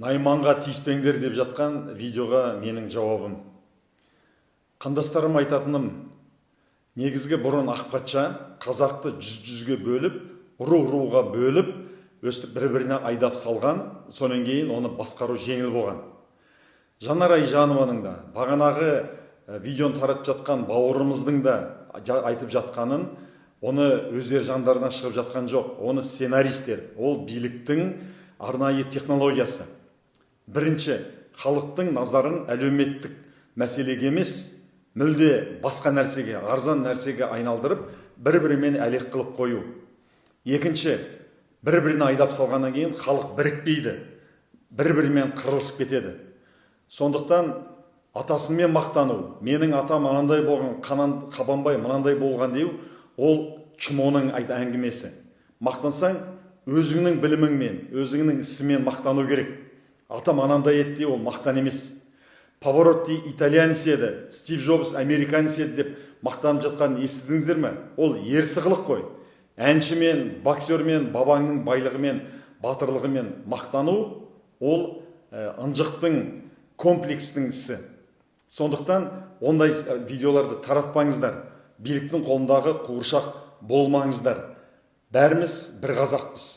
Найманға тиіспеңдер деп жатқан видеоға менің жауабым. Қандастарым айтатыным, негізгі бұрын Ақпатша қазақты жүзге бөліп, руға бөліп, өстіп бір-біріне айдап салған, сонан кейін оны басқару жеңіл болған. Жанар Айжанованың да, бағанағы видеоны таратып жатқан бауырымыздың да айтып жатқанын, оны өздері жандарына шығып жатқан жоқ. Оны сценаристер, ол биліктің арнайы технологиясы. Бірінші, халықтың назарын әлеуметтік мәселеге емес, мүлде басқа нәрсеге, арзан нәрсеге айналдырып, бір-бірімен әлек қылып қою. Екінші, бір-біріне айдап салғаннан кейін халық бірікпейді, бір-бірімен қырылысып кетеді. Сондықтан атасымен мақтану, менің атам анандай болған, Қабанбай мынандай болған деу, ол чмоның әңгімесі. Мақтансаң, өзіңнің біліміңмен, өзіңнің ісімен мақтану керек. Атам анандай етті, ол мақтан емес. Паваротти итальянец еді, Стив Джобс американец еді деп мақтанып жатқанын естідіңіздер ме? Ол ерсі-қылық қой. Әншімен, боксермен, бабаңның байлығымен, батырлығымен мақтану, ол ынжықтың, комплекстің ісі. Сондықтан ондай видеоларды таратпаңыздар. Биліктің қолындағы қуыршақ болмаңыздар. Бәріміз бір қазақпыз.